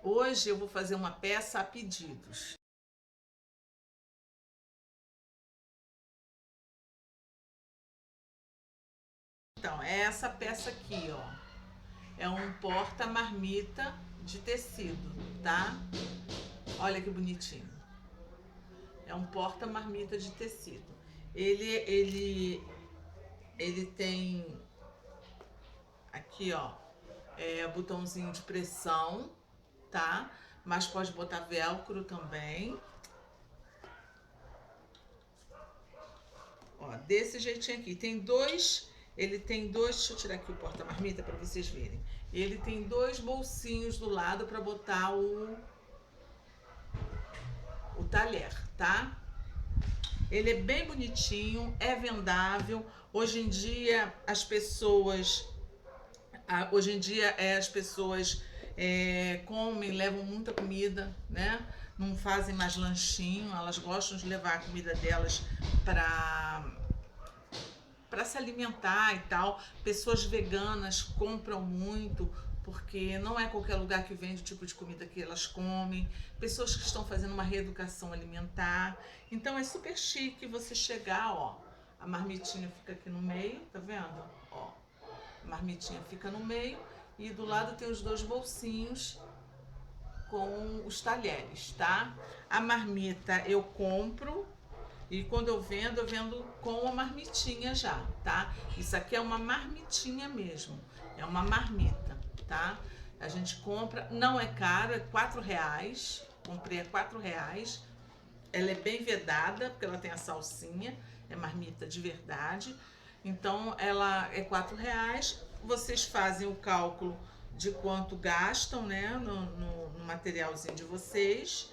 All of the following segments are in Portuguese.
Hoje eu vou fazer uma peça a pedidos. Então, é essa peça aqui, ó. É um porta-marmita de tecido, tá? Olha que bonitinho. É um porta-marmita de tecido. Ele tem aqui, ó, botãozinho de pressão, tá? Mas pode botar velcro também. Ó, desse jeitinho aqui. Ele tem dois, deixa eu tirar aqui o porta-marmita para vocês verem. Ele tem dois bolsinhos do lado para botar o talher, tá? Ele é bem bonitinho, é vendável. Hoje em dia as pessoas comem, levam muita comida, né? Não fazem mais lanchinho, elas gostam de levar a comida delas para se alimentar e tal. Pessoas veganas compram muito, porque não é qualquer lugar que vende o tipo de comida que elas comem. Pessoas que estão fazendo uma reeducação alimentar. Então é super chique você chegar, ó. A marmitinha fica aqui no meio, tá vendo? Ó, a marmitinha fica no meio e do lado tem os dois bolsinhos com os talheres, tá? A marmita eu compro e quando eu vendo com a marmitinha já, tá? Isso aqui é uma marmitinha mesmo, é uma marmita, tá? A gente compra, não é caro, é R$4, comprei a R$4. Ela é bem vedada, porque ela tem a salsinha, é marmita de verdade. Então ela é R$4. Vocês fazem o cálculo de quanto gastam, né, no materialzinho de vocês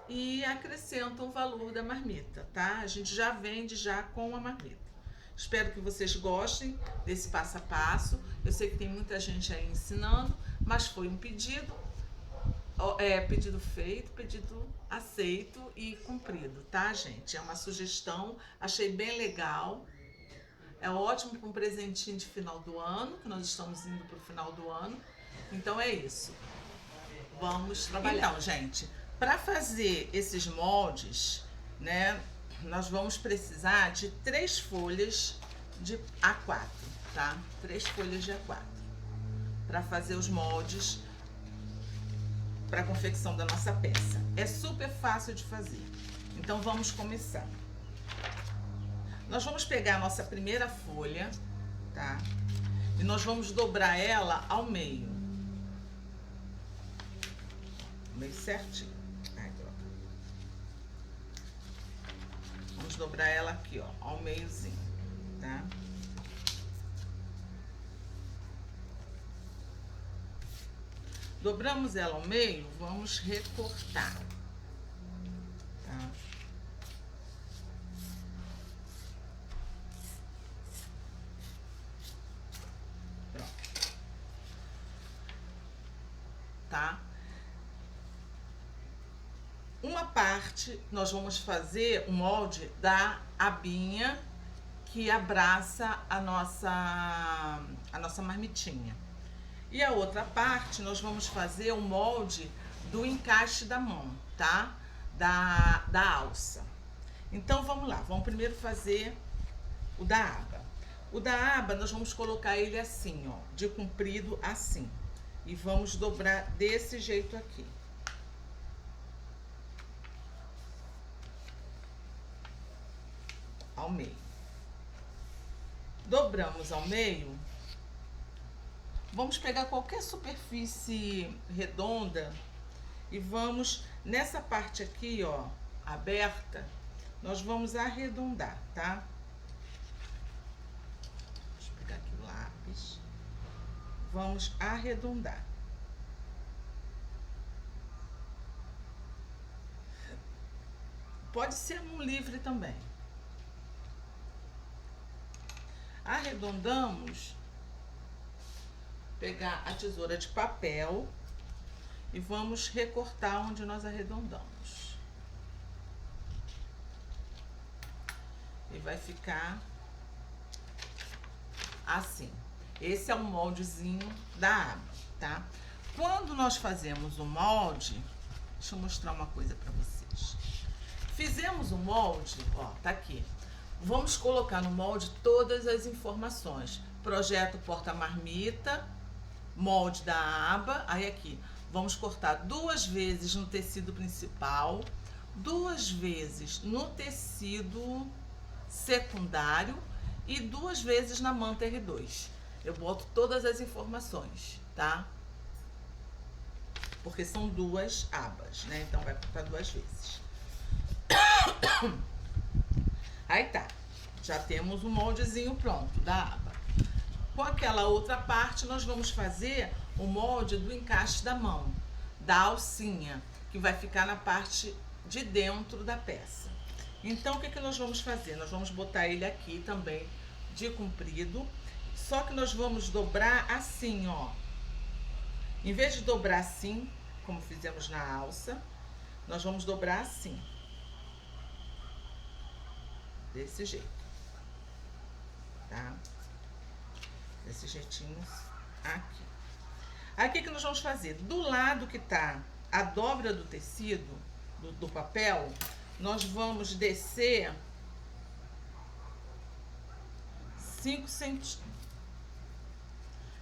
e acrescentam o valor da marmita, tá? A gente já vende já com a marmita. Espero que vocês gostem desse passo a passo. Eu sei que tem muita gente aí ensinando, mas foi um pedido, pedido feito, pedido aceito e cumprido, tá, gente? É uma sugestão, achei bem legal. É ótimo para um presentinho de final do ano, que nós estamos indo para o final do ano. Então é isso. Vamos trabalhar. Então, gente, para fazer esses moldes, né, nós vamos precisar de 3 folhas de A4, tá? 3 folhas de A4 para fazer os moldes para a confecção da nossa peça. É super fácil de fazer. Então vamos começar. Nós vamos pegar a nossa primeira folha, tá? E nós vamos dobrar ela ao meio. Meio certinho. Ai, droga. Vamos dobrar ela aqui, ó, ao meiozinho, tá? Dobramos ela ao meio, vamos recortar, tá? Pronto. Tá? Uma parte nós vamos fazer o molde da abinha que abraça a nossa marmitinha. E a outra parte nós vamos fazer o molde do encaixe da mão, tá? Da alça. Então vamos lá, vamos primeiro fazer o da aba. O da aba nós vamos colocar ele assim, ó, de comprido assim. E vamos dobrar desse jeito aqui. Ao meio. Dobramos ao meio. Vamos pegar qualquer superfície redonda e vamos, nessa parte aqui, ó, aberta, nós vamos arredondar, tá? Deixa eu pegar aqui o lápis. Vamos arredondar. Pode ser mão livre também. Arredondamos. Pegar a tesoura de papel e vamos recortar onde nós arredondamos. E vai ficar assim. Esse é o moldezinho da aba, tá? Quando nós fazemos o molde, deixa eu mostrar uma coisa para vocês. Fizemos o molde, ó, tá aqui. Vamos colocar no molde todas as informações. Projeto porta-marmita, molde da aba, aí aqui. Vamos cortar 2 vezes no tecido principal, 2 vezes no tecido secundário e 2 vezes na manta R2. Eu boto todas as informações, tá? Porque são 2 abas, né? Então vai cortar 2 vezes. Aí tá, já temos um moldezinho pronto da aba. Com aquela outra parte, nós vamos fazer o molde do encaixe da mão, da alcinha, que vai ficar na parte de dentro da peça. Então, o que que nós vamos fazer? Nós vamos botar ele aqui também de comprido, só que nós vamos dobrar assim, ó. Em vez de dobrar assim, como fizemos na alça, nós vamos dobrar assim. Desse jeito, tá? Desse jeitinho aqui. Aí o que que nós vamos fazer? Do lado que tá a dobra do tecido, do papel, nós vamos descer 5 centímetros.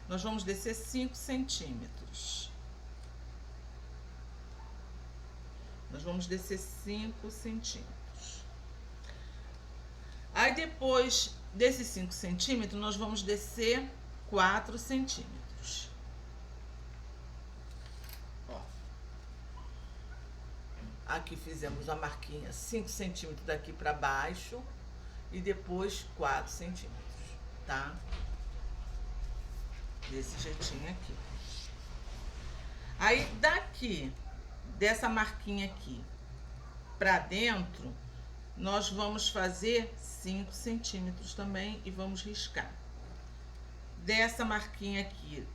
Nós vamos descer 5 centímetros. Nós vamos descer 5 centímetros. Aí depois desses 5 centímetros, nós vamos descer 4 centímetros. Ó. Aqui fizemos a marquinha 5 centímetros daqui para baixo e depois 4 centímetros, tá? Desse jeitinho aqui. Aí daqui, dessa marquinha aqui para dentro, nós vamos fazer 5 centímetros também e vamos riscar. Dessa marquinha aqui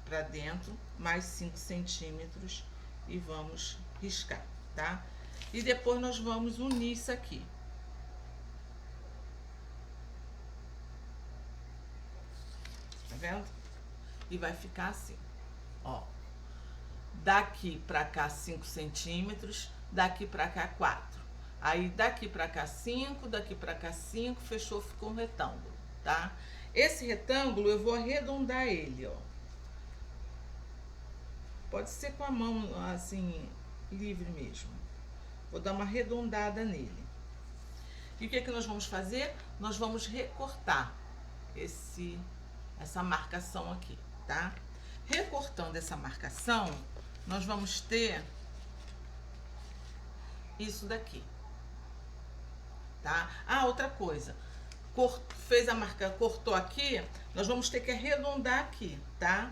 para dentro, mais 5 centímetros e vamos riscar, tá? E depois nós vamos unir isso aqui. Tá vendo? E vai ficar assim, ó. Daqui para cá 5 centímetros, daqui para cá 4. Aí daqui pra cá 5, daqui pra cá 5, fechou, ficou um retângulo, tá? Esse retângulo eu vou arredondar ele, ó. Pode ser com a mão assim, livre mesmo. Vou dar uma arredondada nele. E o que que nós vamos fazer? Nós vamos recortar essa marcação aqui, tá? Recortando essa marcação, nós vamos ter isso daqui. Tá? Ah, outra coisa, fez a marca, cortou aqui, nós vamos ter que arredondar aqui, tá?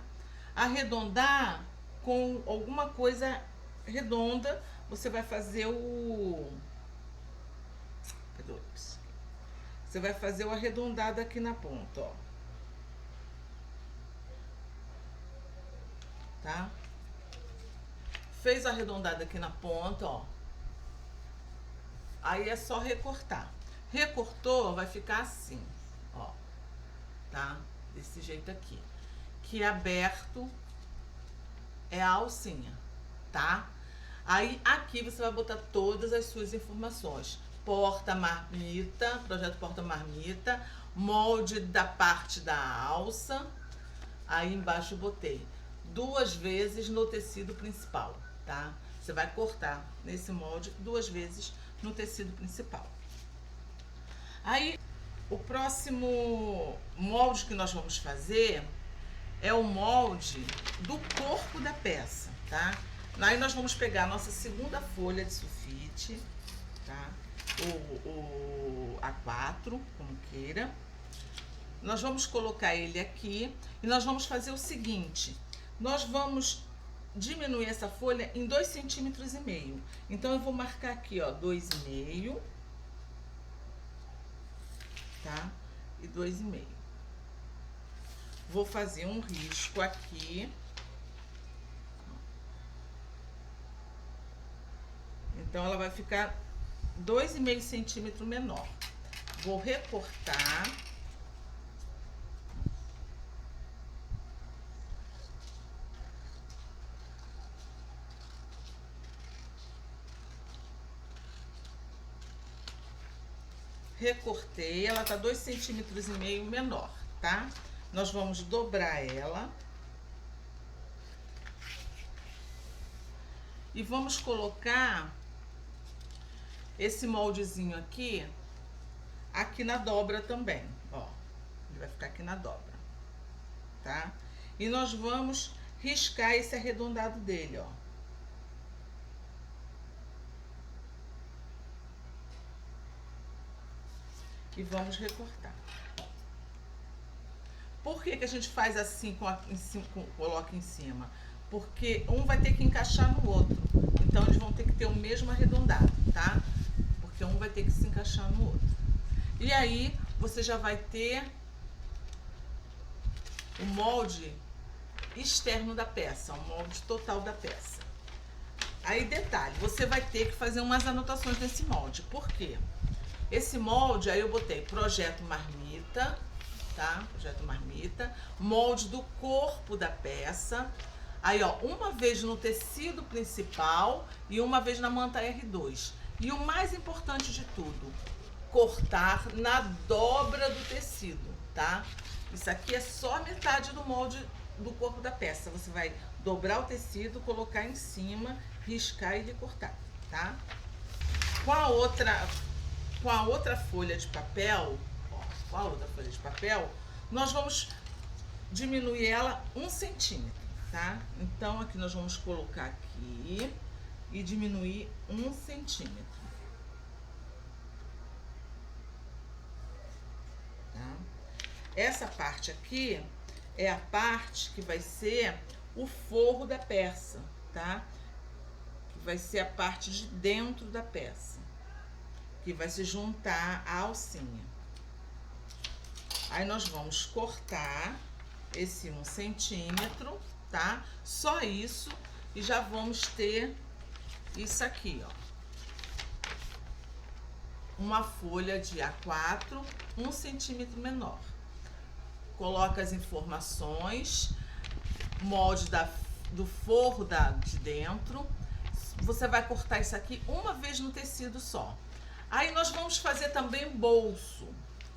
Arredondar com alguma coisa redonda, você vai fazer você vai fazer o arredondado aqui na ponta, ó. Tá? Fez o arredondado aqui na ponta, ó. Aí é só recortar. Recortou, vai ficar assim, ó, tá? Desse jeito aqui. Que aberto é a alcinha, tá? Aí aqui você vai botar todas as suas informações. Porta-marmita, projeto porta-marmita, molde da parte da alça. Aí embaixo eu botei 2 vezes no tecido principal, tá? Você vai cortar nesse molde 2 vezes no tecido principal. Aí, o próximo molde que nós vamos fazer é o molde do corpo da peça, tá? Aí nós vamos pegar a nossa segunda folha de sulfite, tá? O A4, como queira. Nós vamos colocar ele aqui e nós vamos fazer o seguinte, nós vamos diminuir essa folha em 2,5 centímetros. Então, eu vou marcar aqui, ó, 2,5, tá? E 2,5. Vou fazer um risco aqui. Então, ela vai ficar 2,5 centímetros menor. Vou recortar. recortei, ela tá 2,5 centímetros menor, tá? Nós vamos dobrar ela. E vamos colocar esse moldezinho aqui na dobra também, ó. Ele vai ficar aqui na dobra, tá? E nós vamos riscar esse arredondado dele, ó. E vamos recortar. Por que que a gente faz assim, coloca em cima? Porque um vai ter que encaixar no outro. Então, eles vão ter que ter o mesmo arredondado, tá? Porque um vai ter que se encaixar no outro. E aí, você já vai ter o molde externo da peça, o molde total da peça. Aí, detalhe, você vai ter que fazer umas anotações nesse molde. Por quê? Esse molde, aí eu botei projeto marmita, tá? Projeto marmita, molde do corpo da peça. Aí, ó, uma vez no tecido principal e uma vez na manta R2. E o mais importante de tudo, cortar na dobra do tecido, tá? Isso aqui é só a metade do molde do corpo da peça. Você vai dobrar o tecido, colocar em cima, riscar e recortar, tá? Com a outra folha de papel, nós vamos diminuir ela 1 centímetro, tá? Então, aqui nós vamos colocar aqui e diminuir 1 centímetro. Tá? Essa parte aqui é a parte que vai ser o forro da peça, tá? Que vai ser a parte de dentro da peça, que vai se juntar à alcinha. Aí nós vamos cortar esse 1 centímetro, tá? Só isso, e já vamos ter isso aqui, ó. Uma folha de A4, 1 centímetro menor. Coloca as informações, molde do forro de dentro. Você vai cortar isso aqui uma vez no tecido só. Aí nós vamos fazer também bolso.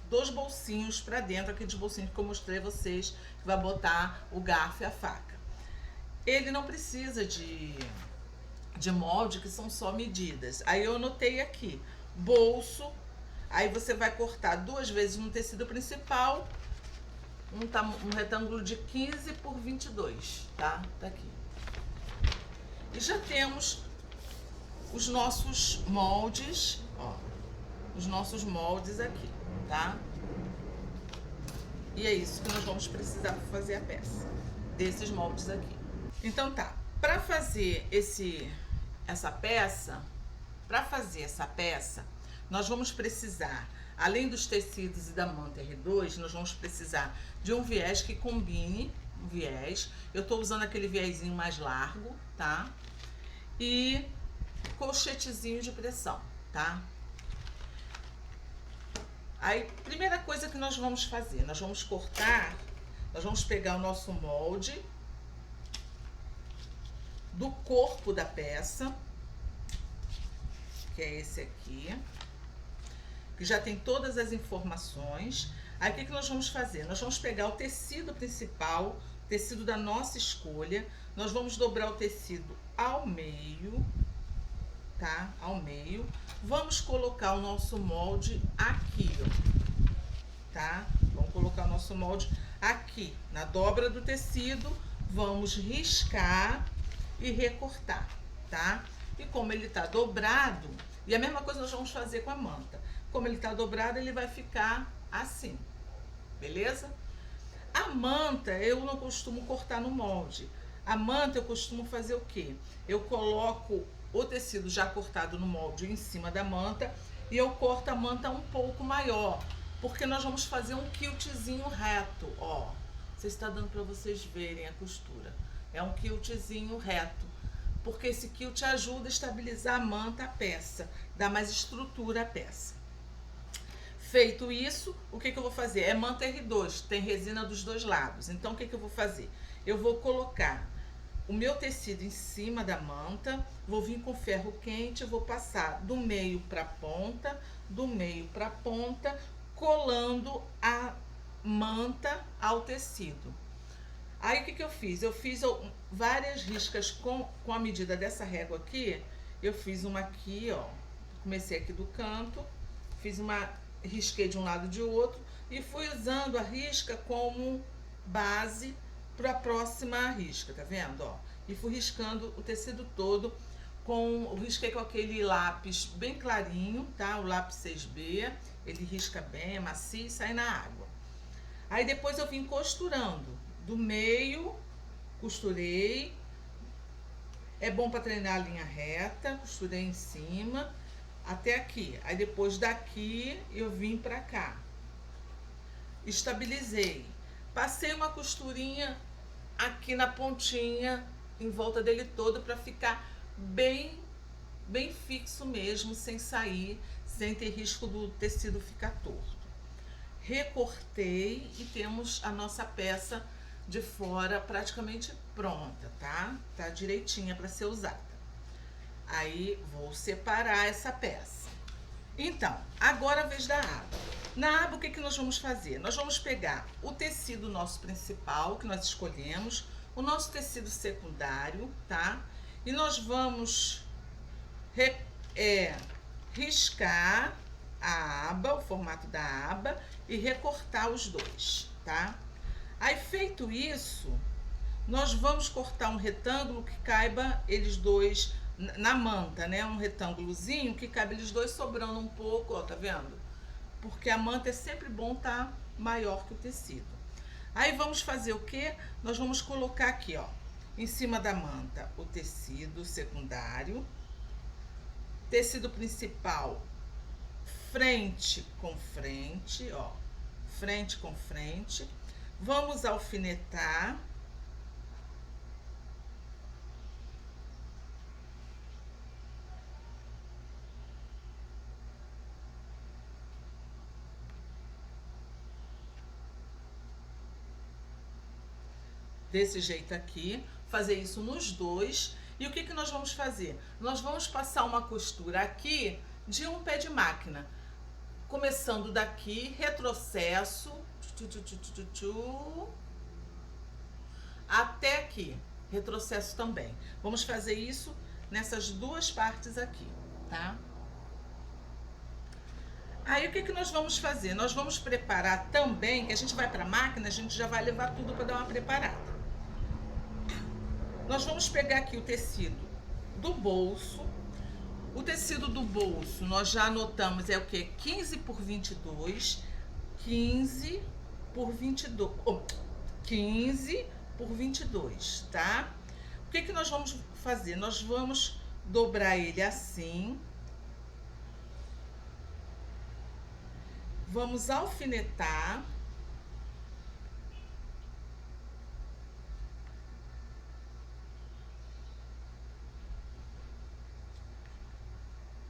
2 bolsinhos para dentro, aqueles bolsinhos que eu mostrei a vocês, que vai botar o garfo e a faca. Ele não precisa de molde, que são só medidas. Aí eu anotei aqui, bolso, aí você vai cortar 2 vezes no tecido principal, um retângulo de 15 por 22, tá? Tá aqui. E já temos os nossos moldes, ó, os nossos moldes aqui, tá? E é isso que nós vamos precisar para fazer a peça, desses moldes aqui. Então tá, para fazer essa peça, nós vamos precisar, além dos tecidos e da manta R2, nós vamos precisar de um viés que combine, um viés. Eu tô usando aquele viésinho mais largo, tá? E colchetezinho de pressão, tá? Aí, primeira coisa que nós vamos fazer, nós vamos pegar o nosso molde do corpo da peça, que é esse aqui, que já tem todas as informações. Aí, o que nós vamos fazer? Nós vamos pegar o tecido principal, tecido da nossa escolha, nós vamos dobrar o tecido ao meio, tá? Ao meio. Vamos colocar o nosso molde aqui, ó, tá? Vamos colocar o nosso molde aqui, na dobra do tecido, vamos riscar e recortar, tá? E como ele tá dobrado, e a mesma coisa nós vamos fazer com a manta. Como ele tá dobrado, ele vai ficar assim, beleza? A manta, eu não costumo cortar no molde. A manta, eu costumo fazer o quê? Eu coloco o tecido já cortado no molde em cima da manta e eu corto a manta um pouco maior, porque nós vamos fazer um quiltzinho reto, ó. Vocês está dando para vocês verem a costura. É um quiltzinho reto, porque esse quilt ajuda a estabilizar a manta, a peça, dá mais estrutura à peça. Feito isso, o que eu vou fazer? É manta R2, tem resina dos 2 lados. Então, o que eu vou fazer? Eu vou colocar o meu tecido em cima da manta, vou vir com ferro quente, vou passar do meio para a ponta, do meio para a ponta, colando a manta ao tecido. Aí o que eu fiz? Eu fiz várias riscas com a medida dessa régua aqui. Eu fiz uma aqui, ó, comecei aqui do canto, fiz uma, risquei de um lado e de outro e fui usando a risca como base para a próxima risca, tá vendo, ó? E fui riscando o tecido todo risquei com aquele lápis bem clarinho, tá? O lápis 6B, ele risca bem, é macio e sai na água. Aí depois eu vim costurando, do meio, costurei. É bom para treinar a linha reta, costurei em cima, até aqui. Aí depois daqui eu vim pra cá. Estabilizei. Passei uma costurinha aqui na pontinha, em volta dele todo, para ficar bem fixo mesmo, sem sair, sem ter risco do tecido ficar torto. Recortei e temos a nossa peça de fora praticamente pronta, tá? Tá direitinha para ser usada. Aí vou separar essa peça. Então, agora a vez da aba. Na aba, o que nós vamos fazer? Nós vamos pegar o tecido nosso principal, que nós escolhemos, o nosso tecido secundário, tá? E nós vamos riscar a aba, o formato da aba, e recortar os dois, tá? Aí, feito isso, nós vamos cortar um retângulo que caiba eles dois na manta, né? Um retângulozinho que cabe eles dois, sobrando um pouco, ó, tá vendo? Porque a manta é sempre bom tá maior que o tecido. Aí vamos fazer o quê? Nós vamos colocar aqui, ó, em cima da manta, o tecido secundário, tecido principal, frente com frente, ó, frente com frente. Vamos alfinetar. Desse jeito aqui, fazer isso nos dois. E o que nós vamos fazer? Nós vamos passar uma costura aqui de um pé de máquina. Começando daqui, retrocesso, até aqui, retrocesso também. Vamos fazer isso nessas duas partes aqui, tá? Aí o que nós vamos fazer? Nós vamos preparar também, que a gente vai para a máquina, a gente já vai levar tudo para dar uma preparada. Nós vamos pegar aqui o tecido do bolso. O tecido do bolso, nós já anotamos, é o que? 15 por 22, 15 por 22, 15 por 22, tá? O que nós vamos fazer? Nós vamos dobrar ele assim. Vamos alfinetar.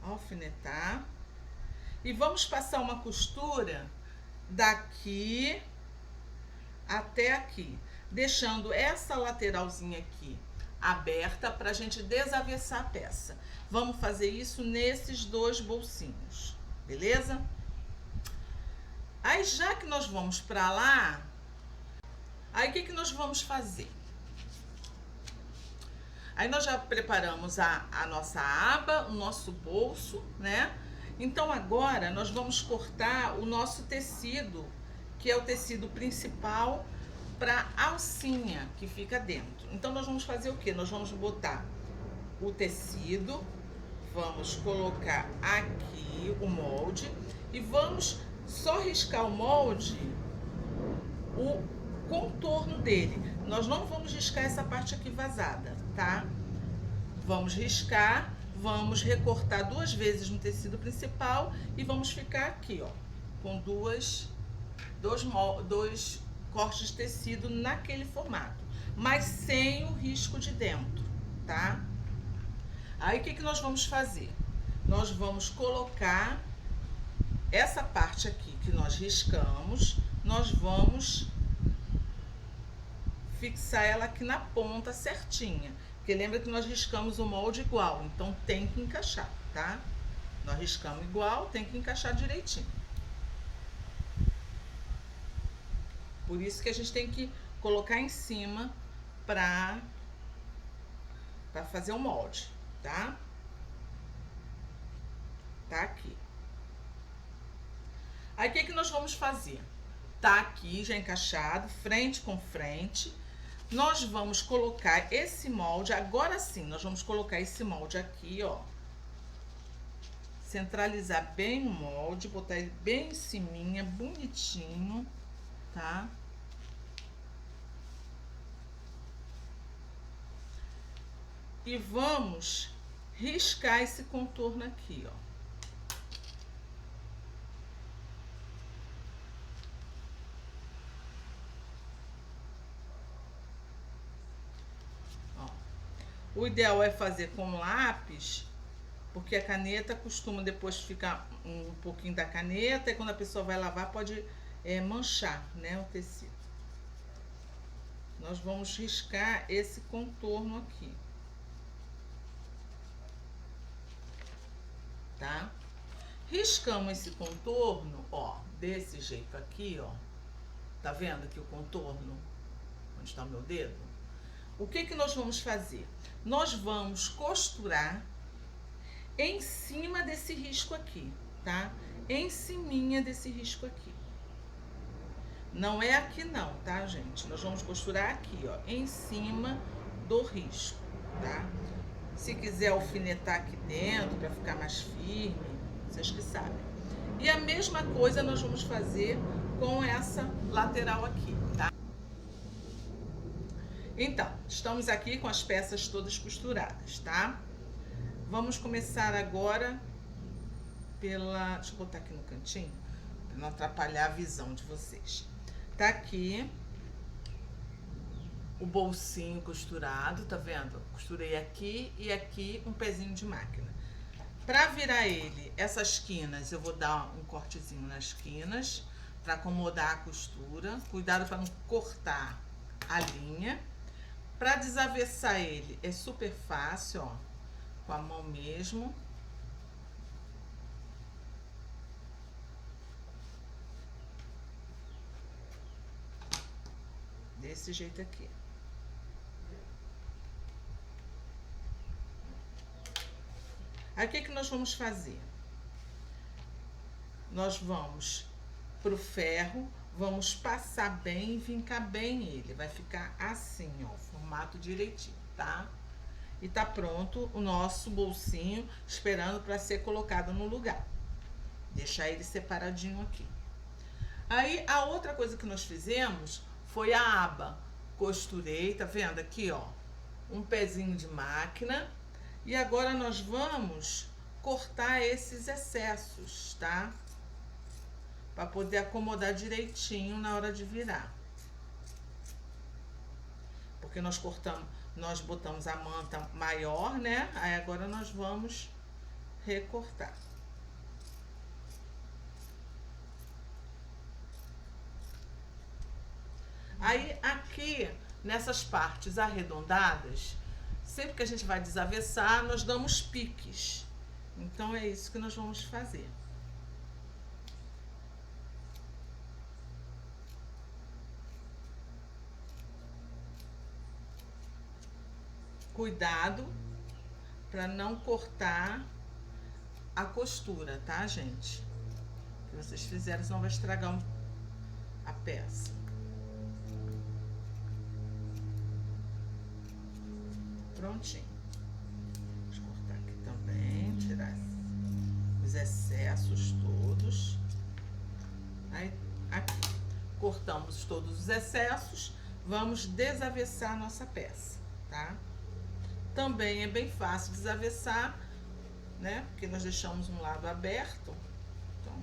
Alfinetar. E vamos passar uma costura daqui até aqui, deixando essa lateralzinha aqui aberta para a gente desavessar a peça. Vamos fazer isso nesses dois bolsinhos, beleza? Aí, já que nós vamos para lá, aí o que nós vamos fazer? Aí nós já preparamos a nossa aba, o nosso bolso, né? Então agora nós vamos cortar o nosso tecido, que é o tecido principal, para alcinha que fica dentro. Então nós vamos fazer o quê? Nós vamos botar o tecido, vamos colocar aqui o molde e vamos só riscar o molde, o contorno dele. Nós não vamos riscar essa parte aqui vazada, tá? Vamos riscar, vamos recortar 2 vezes no tecido principal e vamos ficar aqui, ó, com dois cortes de tecido naquele formato, mas sem o risco de dentro, tá? Aí o que nós vamos fazer? Nós vamos colocar essa parte aqui que nós riscamos, nós vamos fixar ela aqui na ponta certinha. Porque lembra que nós riscamos o molde igual, então tem que encaixar, tá? Nós riscamos igual, tem que encaixar direitinho. Por isso que a gente tem que colocar em cima pra fazer o molde, tá? Tá aqui. Aí o que que nós vamos fazer? Tá aqui já encaixado, frente com frente. Nós vamos colocar esse molde, agora sim, nós vamos colocar esse molde aqui, ó. Centralizar bem o molde, botar ele bem em ciminha, bonitinho, tá? E vamos riscar esse contorno aqui, ó. O ideal é fazer com lápis, porque a caneta costuma depois ficar um pouquinho da caneta e quando a pessoa vai lavar pode manchar, né, o tecido. Nós vamos riscar esse contorno aqui, tá? Riscamos esse contorno, ó, desse jeito aqui, ó. Tá vendo aqui o contorno? Onde está o meu dedo? O que que nós vamos fazer? Nós vamos costurar em cima desse risco aqui, tá? Em ciminha desse risco aqui. Não é aqui não, tá, gente? Nós vamos costurar aqui, ó, em cima do risco, tá? Se quiser alfinetar aqui dentro para ficar mais firme, vocês que sabem. E a mesma coisa nós vamos fazer com essa lateral aqui, tá? Então, estamos aqui com as peças todas costuradas, tá? Vamos começar agora pela... Deixa eu botar aqui no cantinho, para não atrapalhar a visão de vocês. Tá aqui o bolsinho costurado, tá vendo? Costurei aqui e aqui um pezinho de máquina. Para virar ele, essas quinas, eu vou dar um cortezinho nas quinas, para acomodar a costura. Cuidado para não cortar a linha. Para desavessar ele é super fácil, ó, com a mão mesmo. Desse jeito aqui. Aí o que que nós vamos fazer? Nós vamos pro ferro, vamos passar bem e vincar bem ele. Vai ficar assim, ó, formato direitinho, tá? E tá pronto o nosso bolsinho, esperando para ser colocado no lugar. Deixar ele separadinho aqui. Aí, a outra coisa que nós fizemos foi a aba. Costurei, tá vendo aqui, ó? Um pezinho de máquina. E agora nós vamos cortar esses excessos, tá? Para poder acomodar direitinho na hora de virar. Porque nós cortamos, nós botamos a manta maior, né? Aí agora nós vamos recortar. Aí aqui, nessas partes arredondadas, sempre que a gente vai desavessar, nós damos piques. Então é isso que nós vamos fazer. Cuidado para não cortar a costura, tá, gente? Se vocês fizerem, senão vai estragar a peça. Prontinho. Vamos cortar aqui também, tirar os excessos todos. Aí, aqui, cortamos todos os excessos, vamos desavessar a nossa peça, tá? Também é bem fácil desavessar, né? Porque nós deixamos um lado aberto, então,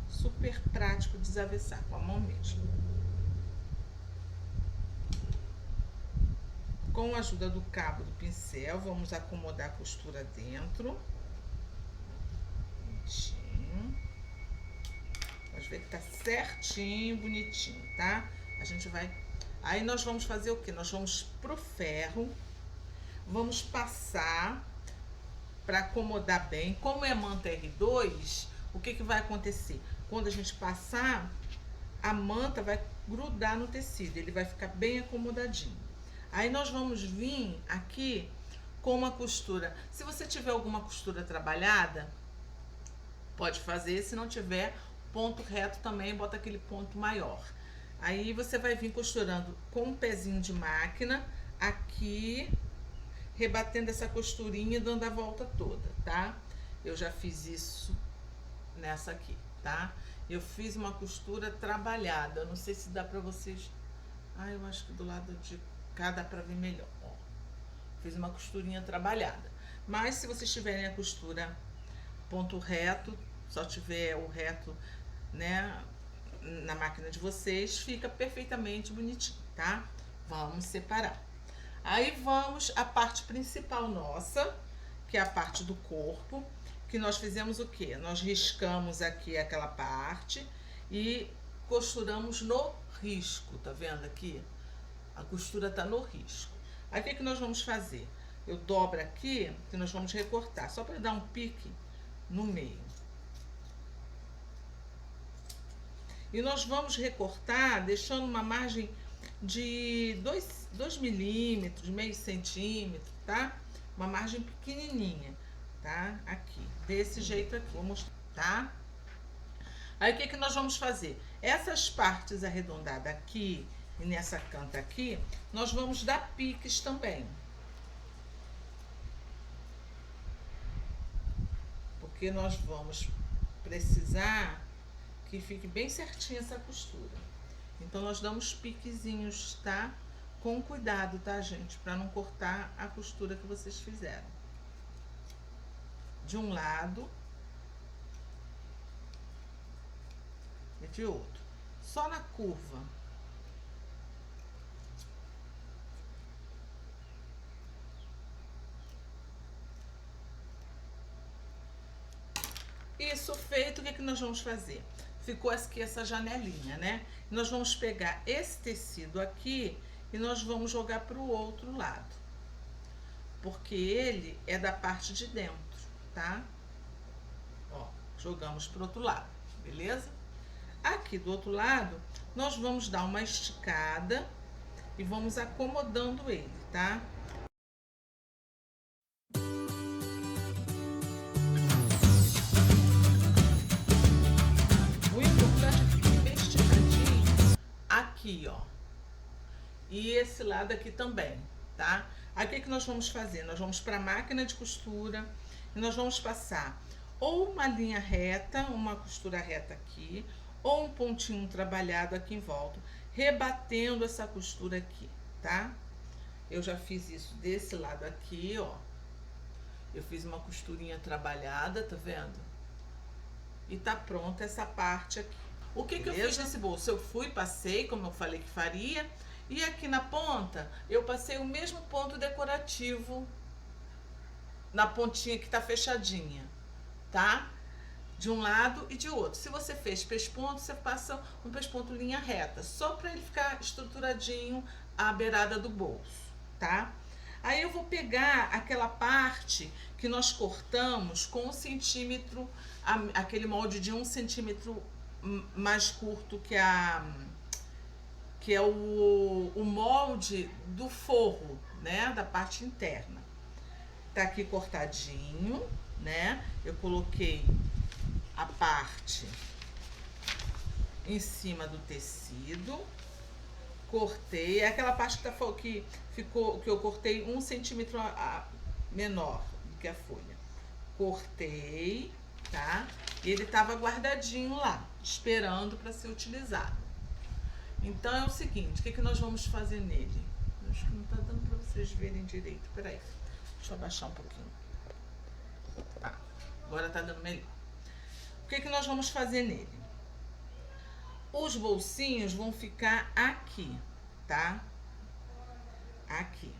super prático desavessar com a mão mesmo. Com a ajuda do cabo do pincel, vamos acomodar a costura dentro. Bonitinho. Pode ver que tá certinho, bonitinho, tá? A gente vai Aí nós vamos fazer o quê? Nós vamos pro ferro, vamos passar para acomodar bem. Como é manta R2, o que vai acontecer? Quando a gente passar, a manta vai grudar no tecido, ele vai ficar bem acomodadinho. Aí nós vamos vir aqui com uma costura. Se você tiver alguma costura trabalhada, pode fazer. Se não tiver, ponto reto também, bota aquele ponto maior. Aí você vai vir costurando com um pezinho de máquina aqui, rebatendo essa costurinha e dando a volta toda, tá? Eu já fiz isso nessa aqui, tá? Eu fiz uma costura trabalhada, não sei se dá pra vocês... Ah, eu acho que do lado de cá dá pra ver melhor, ó. Fiz uma costurinha trabalhada. Mas se vocês tiverem a costura ponto reto, só tiver o reto, né, na máquina de vocês, fica perfeitamente bonitinho, tá? Vamos separar. Aí vamos à parte principal nossa, que é a parte do corpo, que nós fizemos o quê? Nós riscamos aqui aquela parte e costuramos no risco, tá vendo aqui? A costura tá no risco. Aí o que nós vamos fazer? Eu dobro aqui, que nós vamos recortar, só para dar um pique no meio. E nós vamos recortar deixando uma margem de 2 milímetros, meio centímetro, tá? Uma margem pequenininha, tá? Aqui, desse jeito aqui, vou mostrar, tá? Aí o que nós vamos fazer? Essas partes arredondadas aqui e nessa canta aqui, nós vamos dar piques também. Porque nós vamos precisar que fique bem certinha essa costura. Então, nós damos piquezinhos, tá? Com cuidado, tá, gente? Pra não cortar a costura que vocês fizeram. De um lado e de outro. Só na curva. Isso feito, o que nós vamos fazer? Ficou aqui essa janelinha, né? Nós vamos pegar esse tecido aqui e nós vamos jogar para o outro lado. Porque ele é da parte de dentro, tá? Ó, jogamos pro outro lado, beleza? Aqui do outro lado, nós vamos dar uma esticada e vamos acomodando ele, tá? O importante é que fique bem esticadinho aqui, ó. E esse lado aqui também, tá? Aí o que nós vamos fazer? Nós vamos para a máquina de costura e nós vamos passar ou uma linha reta, uma costura reta aqui, ou um pontinho trabalhado aqui em volta, rebatendo essa costura aqui, tá? Eu já fiz isso desse lado aqui, ó. Eu fiz uma costurinha trabalhada, tá vendo? E tá pronta essa parte aqui. O que eu fiz nesse bolso? Eu fui, passei, como eu falei que faria, e aqui na ponta, eu passei o mesmo ponto decorativo na pontinha que tá fechadinha, tá? De um lado e de outro. Se você fez pesponto, você passa um pesponto linha reta, só para ele ficar estruturadinho à beirada do bolso, tá? Aí eu vou pegar aquela parte que nós cortamos com 1 centímetro, aquele molde de 1 centímetro mais curto que é o molde do forro, né, da parte interna. Tá aqui cortadinho, né? Eu coloquei a parte em cima do tecido, cortei, é aquela parte que ficou, que eu cortei 1 centímetro menor do que a folha. Cortei, tá? E ele tava guardadinho lá, esperando para ser utilizado. Então é o seguinte, o que nós vamos fazer nele? Acho que não tá dando para vocês verem direito. Peraí, deixa eu abaixar um pouquinho. Tá, agora tá dando melhor. O que nós vamos fazer nele? Os bolsinhos vão ficar aqui, tá? Aqui.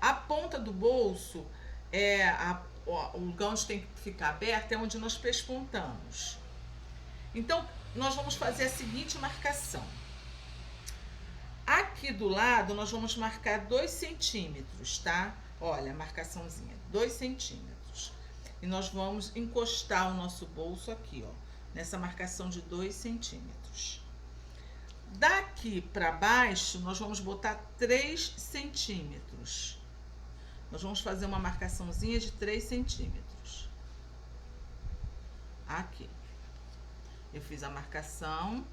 A ponta do bolso, o lugar onde tem que ficar aberto é onde nós pespontamos. Então, nós vamos fazer a seguinte marcação. Aqui do lado, nós vamos marcar 2 centímetros, tá? Olha, a marcaçãozinha, 2 centímetros. E nós vamos encostar o nosso bolso aqui, ó, nessa marcação de 2 centímetros. Daqui para baixo, nós vamos botar 3 centímetros. Nós vamos fazer uma marcaçãozinha de 3 centímetros. Aqui. Eu fiz a marcação,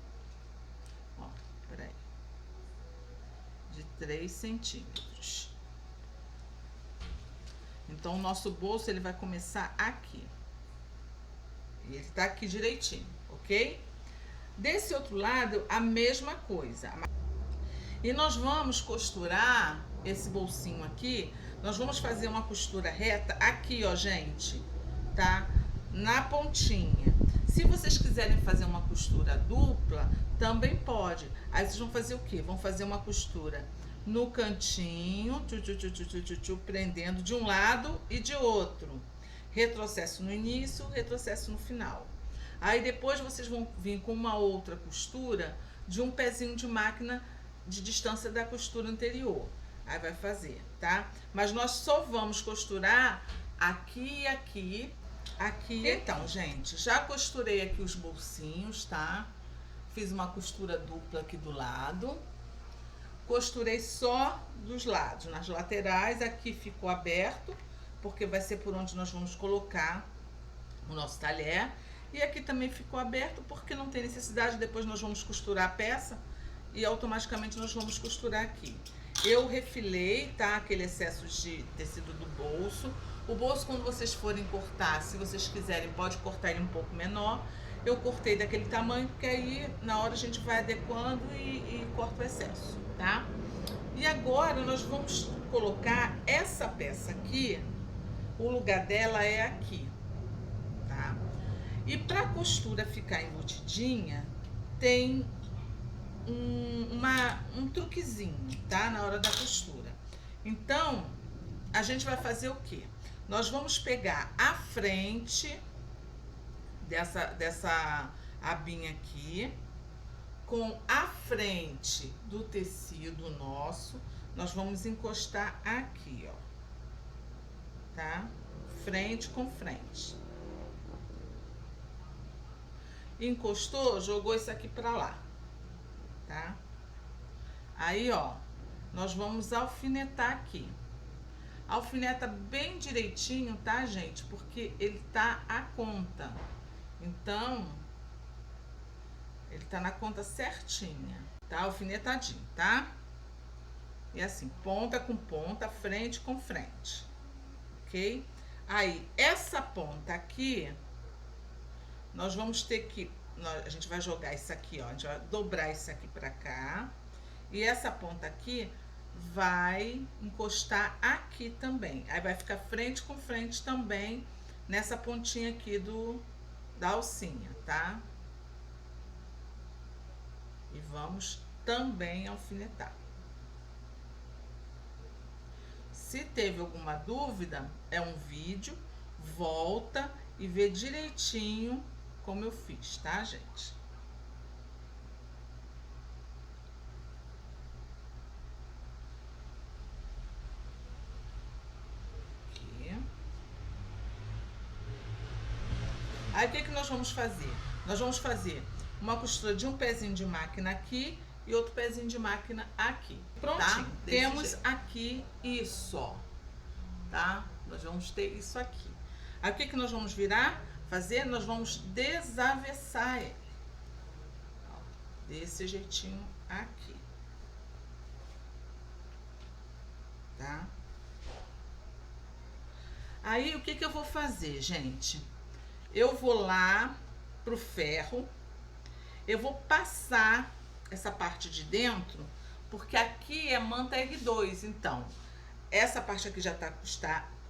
ó, peraí, de 3 centímetros. Então, o nosso bolso, ele vai começar aqui. E ele tá aqui direitinho, ok? Desse outro lado, a mesma coisa. E nós vamos costurar esse bolsinho aqui, nós vamos fazer uma costura reta aqui, ó, gente, tá? Na pontinha. Se vocês quiserem fazer uma costura dupla, também pode. Aí vocês vão fazer o quê? Vão fazer uma costura no cantinho, prendendo de um lado e de outro. Retrocesso no início, retrocesso no final. Aí depois vocês vão vir com uma outra costura de um pezinho de máquina de distância da costura anterior. Aí vai fazer, tá? Mas nós só vamos costurar aqui e aqui. Aqui. Então, gente, já costurei aqui os bolsinhos, tá? Fiz uma costura dupla aqui do lado. Costurei só dos lados, nas laterais. Aqui ficou aberto, porque vai ser por onde nós vamos colocar o nosso talher. E aqui também ficou aberto, porque não tem necessidade. Depois nós vamos costurar a peça e automaticamente nós vamos costurar aqui. Eu refilei, tá? Aquele excesso de tecido do bolso. O bolso, quando vocês forem cortar, se vocês quiserem, pode cortar ele um pouco menor. Eu cortei daquele tamanho, porque aí na hora a gente vai adequando e corta o excesso, tá? E agora nós vamos colocar essa peça aqui, o lugar dela é aqui, tá? E para a costura ficar embutidinha, tem um truquezinho, tá? Na hora da costura. Então, a gente vai fazer o quê? Nós vamos pegar a frente dessa abinha aqui, com a frente do tecido nosso, nós vamos encostar aqui, ó, tá? Frente com frente. Encostou, jogou isso aqui pra lá, tá? Aí, ó, nós vamos alfinetar aqui. Alfineta bem direitinho, tá, gente? Porque ele tá à conta. Então, ele tá na conta certinha, tá? Alfinetadinho, tá? E assim, ponta com ponta, frente com frente, ok? Aí, essa ponta aqui, nós vamos ter que... a gente vai jogar isso aqui, ó. A gente vai dobrar isso aqui pra cá. E essa ponta aqui vai encostar aqui também. Aí vai ficar frente com frente também nessa pontinha aqui da alcinha, tá? E vamos também alfinetar. Se teve alguma dúvida, é um vídeo, volta e vê direitinho como eu fiz, tá, gente? Aí, o que nós vamos fazer? Nós vamos fazer uma costura de um pezinho de máquina aqui e outro pezinho de máquina aqui. Prontinho. Tá? Temos aqui isso, ó. Tá? Nós vamos ter isso aqui. Aí, o que nós vamos virar? Fazer? Nós vamos desavessar ele. Ó, desse jeitinho aqui. Tá? Aí, o que eu vou fazer, gente? Eu vou lá pro ferro, eu vou passar essa parte de dentro, porque aqui é manta R2, então, essa parte aqui já tá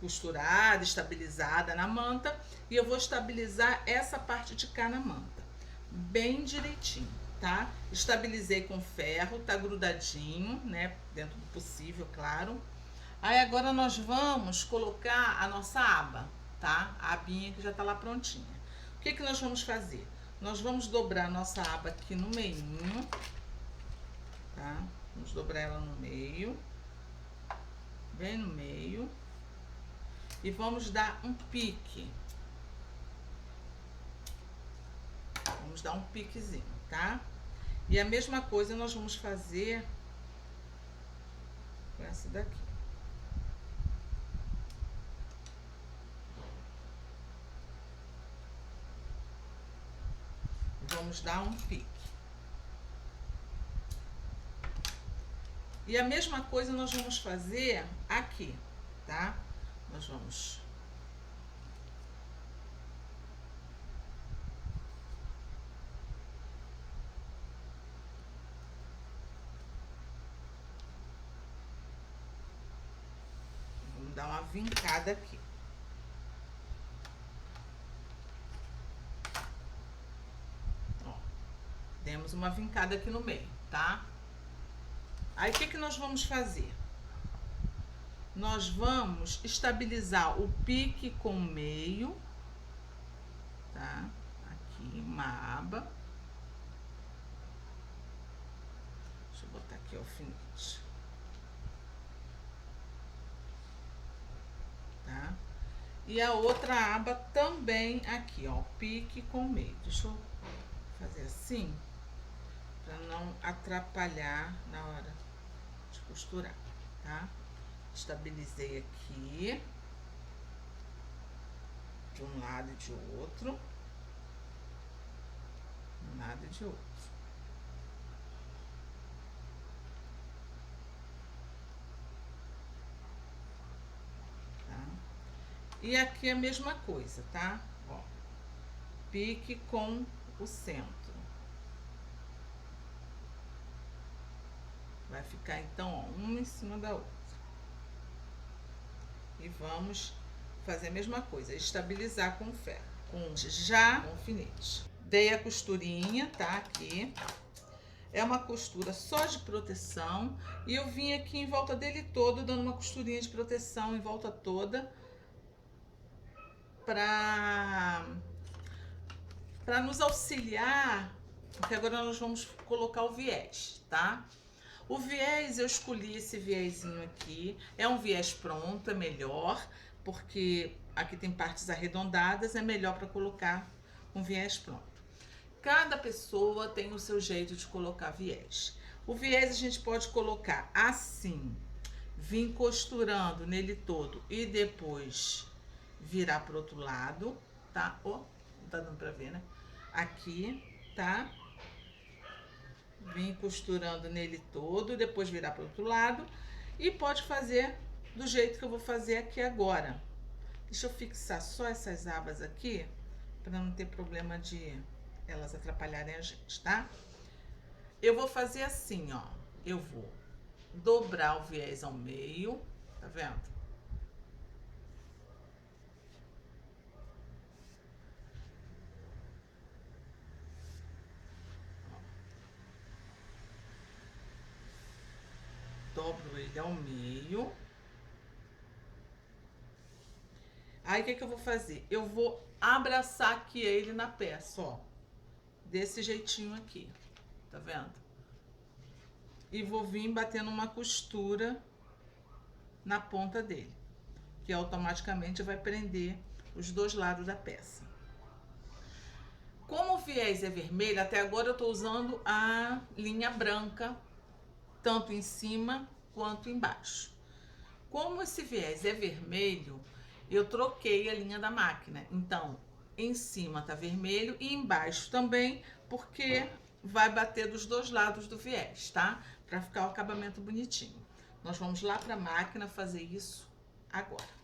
costurada, estabilizada na manta, e eu vou estabilizar essa parte de cá na manta, bem direitinho, tá? Estabilizei com ferro, tá grudadinho, né, dentro do possível, claro. Aí agora nós vamos colocar a nossa aba, tá? A abinha que já tá lá prontinha. O que nós vamos fazer? Nós vamos dobrar a nossa aba aqui no meinho, tá? Vamos dobrar ela no meio, bem no meio, e vamos dar um pique. Vamos dar um piquezinho, tá? E a mesma coisa nós vamos fazer com essa daqui. Vamos dar um pique. E a mesma coisa nós vamos fazer aqui, tá? Nós vamos... Vamos dar uma vincada aqui. Ó, demos uma vincada aqui no meio, tá? Aí, o que nós vamos fazer? Nós vamos estabilizar o pique com o meio, tá? Aqui, uma aba. Deixa eu botar aqui o alfinete. Tá? E a outra aba também aqui, ó, pique com o meio. Deixa eu fazer assim, para não atrapalhar na hora de costurar, tá? Estabilizei aqui, de um lado e de outro, de um lado e de outro. Tá? E aqui a mesma coisa, tá? Ó, pique com o centro. Vai ficar, então, ó, uma em cima da outra. E vamos fazer a mesma coisa, estabilizar com ferro, com alfinete. Dei a costurinha, tá? Aqui. É uma costura só de proteção. E eu vim aqui em volta dele todo, dando uma costurinha de proteção em volta toda. Pra nos auxiliar, porque agora nós vamos colocar o viés, tá? O viés, eu escolhi esse viésinho aqui, é um viés pronto, é melhor, porque aqui tem partes arredondadas, é melhor para colocar um viés pronto. Cada pessoa tem o seu jeito de colocar viés. O viés a gente pode colocar assim, vir costurando nele todo e depois virar pro outro lado, tá? Ó, não tá dando pra ver, né? Aqui, tá? Vim costurando nele todo, depois virar para o outro lado. E pode fazer do jeito que eu vou fazer aqui agora. Deixa eu fixar só essas abas aqui, para não ter problema de elas atrapalharem a gente, tá? Eu vou fazer assim, ó. Eu vou dobrar o viés ao meio, tá vendo? Dobro ele ao meio. Aí, o que eu vou fazer? Eu vou abraçar aqui ele na peça, ó. Desse jeitinho aqui, tá vendo? E vou vir batendo uma costura na ponta dele, que automaticamente vai prender os dois lados da peça. Como o viés é vermelho, até agora eu tô usando a linha branca, tanto em cima quanto embaixo. Como esse viés é vermelho, eu troquei a linha da máquina. Então, em cima tá vermelho e embaixo também, porque vai bater dos dois lados do viés, tá? Para ficar o acabamento bonitinho. Nós vamos lá para a máquina fazer isso agora.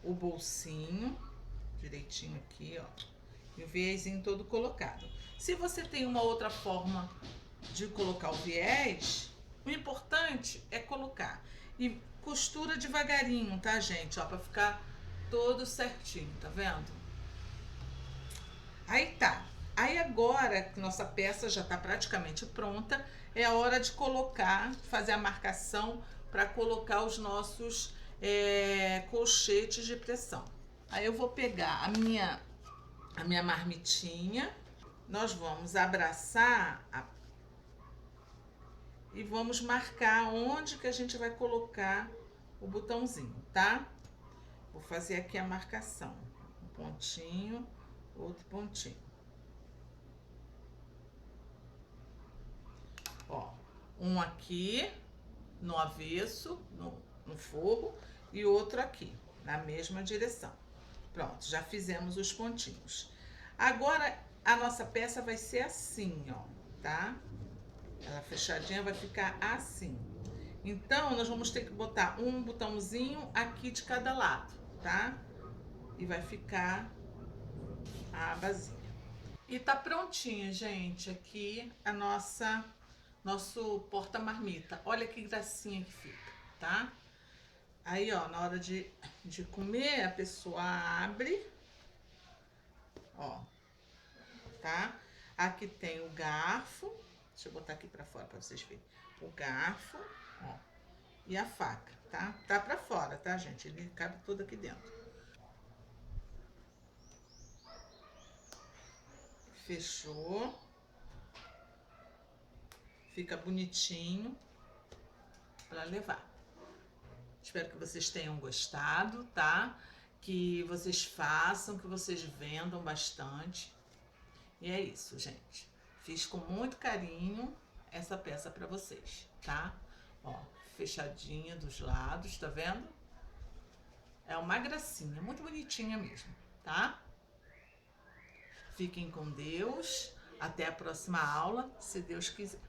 o bolsinho, direitinho aqui, ó. E o viezinho todo colocado. Se você tem uma outra forma de colocar o viés, o importante é colocar. E costura devagarinho, tá, gente? Ó, pra ficar todo certinho, tá vendo? Aí tá. Aí agora que nossa peça já tá praticamente pronta, é a hora de colocar, fazer a marcação para colocar os nossos colchetes de pressão. Aí eu vou pegar a minha marmitinha, nós vamos abraçar e vamos marcar onde que a gente vai colocar o botãozinho, tá? Vou fazer aqui a marcação. Um pontinho, outro pontinho. Ó, um aqui no avesso, no forro, e outro aqui, na mesma direção. Pronto, já fizemos os pontinhos. Agora, a nossa peça vai ser assim, ó, tá? Ela fechadinha vai ficar assim. Então, nós vamos ter que botar um botãozinho aqui de cada lado, tá? E vai ficar a abazinha. E tá prontinha, gente, aqui a nosso porta-marmita. Olha que gracinha que fica, tá? Aí, ó, na hora de comer, a pessoa abre, ó, tá? Aqui tem o garfo, deixa eu botar aqui pra fora pra vocês verem. O garfo, ó, e a faca, tá? Tá pra fora, tá, gente? Ele cabe todo aqui dentro. Fechou. Fica bonitinho pra levar. Espero que vocês tenham gostado, tá? Que vocês façam, que vocês vendam bastante. E é isso, gente. Fiz com muito carinho essa peça pra vocês, tá? Ó, fechadinha dos lados, tá vendo? É uma gracinha, muito bonitinha mesmo, tá? Fiquem com Deus. Até a próxima aula, se Deus quiser.